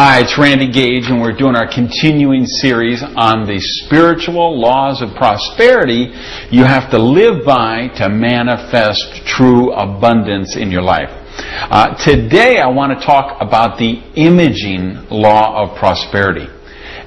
Hi, it's Randy Gage, and we're doing our continuing series on the spiritual laws of prosperity you have to live by to manifest true abundance in your life. Today I want to talk about the imaging law of prosperity.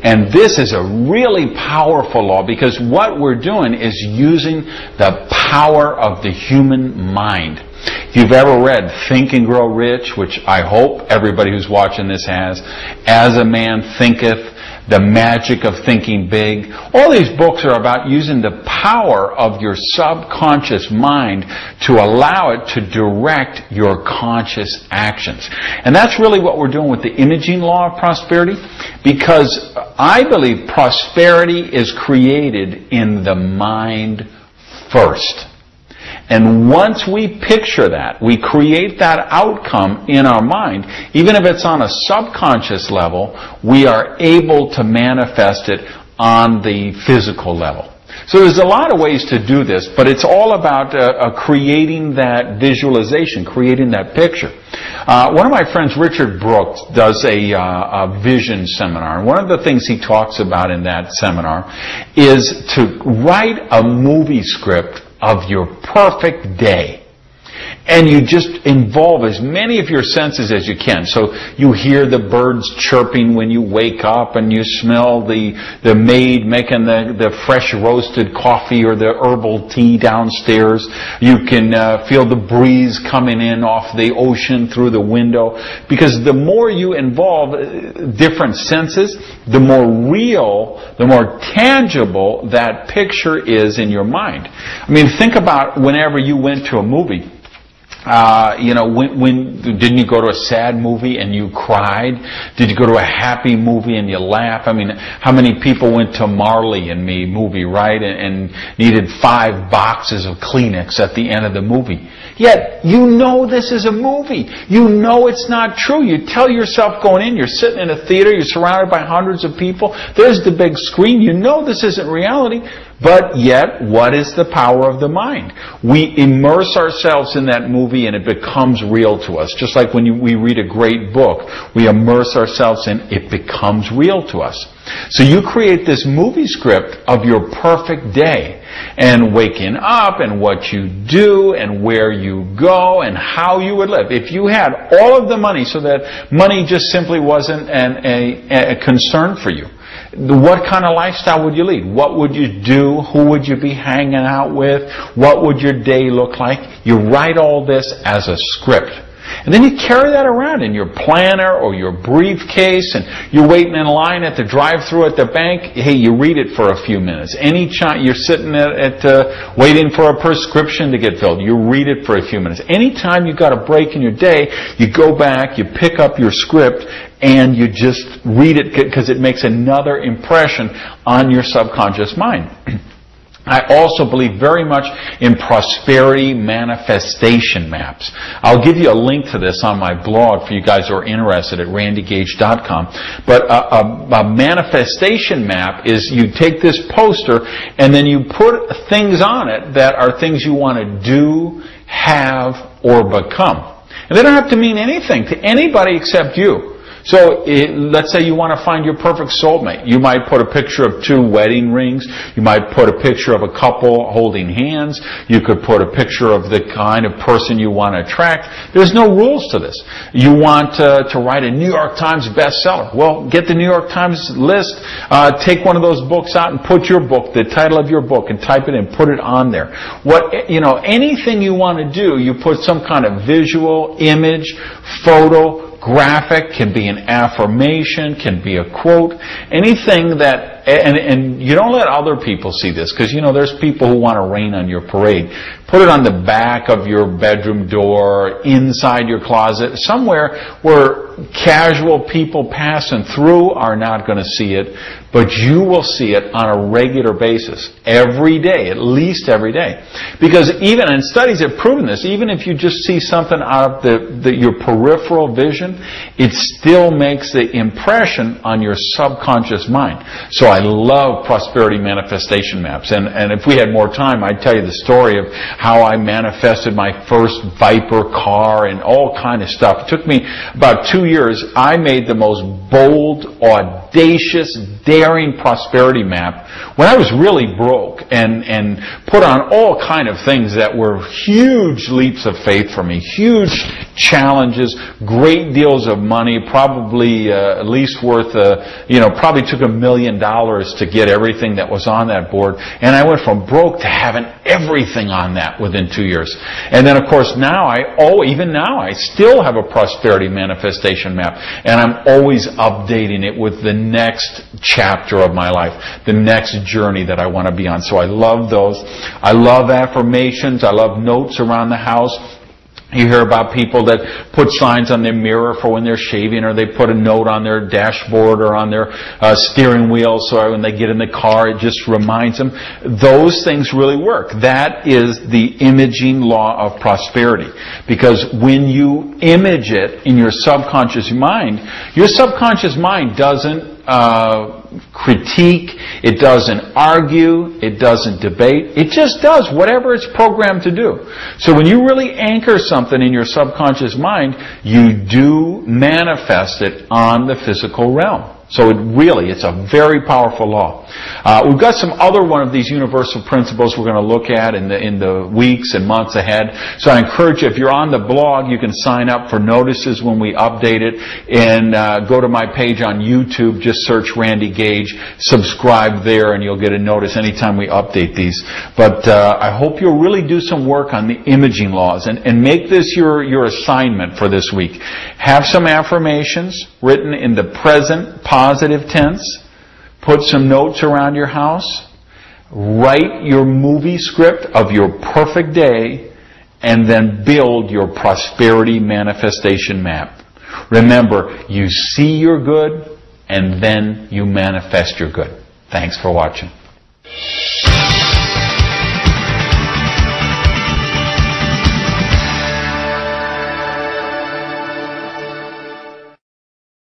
And this is a really powerful law because what we're doing is using the power of the human mind. If you've ever read Think and Grow Rich, which I hope everybody who's watching this has, As a Man Thinketh, The Magic of Thinking Big, all these books are about using the power of your subconscious mind to allow it to direct your conscious actions. And that's really what we're doing with the imaging law of prosperity, because I believe prosperity is created in the mind first. And once we picture that, we create that outcome in our mind, even if it's on a subconscious level, we are able to manifest it on the physical level. So there's a lot of ways to do this, but it's all about creating that visualization, creating that picture. One of my friends, Richard Brooks, does a vision seminar. And one of the things he talks about in that seminar is to write a movie script of your perfect day. And you just involve as many of your senses as you can. So you hear the birds chirping when you wake up, and you smell the maid making the fresh roasted coffee or the herbal tea downstairs. You can feel the breeze coming in off the ocean through the window. Because the more you involve different senses, the more real, the more tangible that picture is in your mind. I mean, think about whenever you went to a movie. When didn't you go to a sad movie and you cried? Did you go to a happy movie and you laughed? I mean, how many people went to Marley and Me movie, right? And needed 5 boxes of Kleenex at the end of the movie. Yet, you know this is a movie. You know it's not true. You tell yourself going in, you're sitting in a theater, you're surrounded by hundreds of people, there's the big screen, you know this isn't reality. But yet, what is the power of the mind? We immerse ourselves in that movie and it becomes real to us. Just like when we read a great book, we immerse ourselves in it becomes real to us. So you create this movie script of your perfect day, and waking up, and what you do, and where you go, and how you would live. If you had all of the money so that money just simply wasn't a concern for you, what kind of lifestyle would you lead? What would you do? Who would you be hanging out with? What would your day look like? You write all this as a script. And then you carry that around in your planner or your briefcase, and you're waiting in line at the drive-thru at the bank. Hey, you read it for a few minutes. Anytime you're sitting waiting for a prescription to get filled, you read it for a few minutes. Anytime you've got a break in your day, you go back, you pick up your script, and you just read it because it makes another impression on your subconscious mind. I also believe very much in prosperity manifestation maps. I'll give you a link to this on my blog for you guys who are interested at randygage.com. But a manifestation map is you take this poster and then you put things on it that are things you want to do, have, or become. And they don't have to mean anything to anybody except you. So let's say you want to find your perfect soulmate. You might put a picture of 2 wedding rings. You might put a picture of a couple holding hands. You could put a picture of the kind of person you want to attract. There's no rules to this. You want to write a New York Times bestseller. Well, get the New York Times list. Take one of those books out and put your book, the title of your book, and type it in. Put it on there. Anything you want to do, you put some kind of visual, image, photo, graphic, can be an affirmation, can be a quote, anything that, and you don't let other people see this, because there's people who want to rain on your parade. Put it on the back of your bedroom door, inside your closet, somewhere where casual people passing through are not going to see it, but you will see it on a regular basis, every day, at least every day. Because and studies have proven this, even if you just see something out of your peripheral vision, it still makes the impression on your subconscious mind. So I love prosperity manifestation maps. And if we had more time, I'd tell you the story of how I manifested my first Viper car and all kind of stuff. It took me about 2 years. I made the most bold, audacious, daring prosperity map when I was really broke and put on all kind of things that were huge leaps of faith for me, huge challenges, great deals of money, probably at least worth, probably took $1 million to get everything that was on that board. And I went from broke to having everything on that within 2 years. And then, of course, even now, I still have a prosperity manifestation map. And I'm always updating it with the next chapter of my life, the next journey that I want to be on. So I love those. I love affirmations. I love notes around the house. You hear about people that put signs on their mirror for when they're shaving, or they put a note on their dashboard or on their steering wheel so when they get in the car it just reminds them. Those things really work. That is the imaging law of prosperity. Because when you image it in your subconscious mind doesn't critique, it doesn't argue, it doesn't debate. It just does whatever it's programmed to do. So when you really anchor something in your subconscious mind, you do manifest it on the physical realm. So it's a very powerful law. We've got some other one of these universal principles we're going to look at in the weeks and months ahead. So I encourage you, if you're on the blog, you can sign up for notices when we update it, and go to my page on YouTube, just search Randy Gage, subscribe there, and you'll get a notice anytime we update these. But I hope you'll really do some work on the imaging laws and make this your assignment for this week. Have some affirmations written in the present positive tense. Put some notes around your house. Write your movie script of your perfect day, and then build your prosperity manifestation map. Remember, you see your good, and then you manifest your good. Thanks for watching.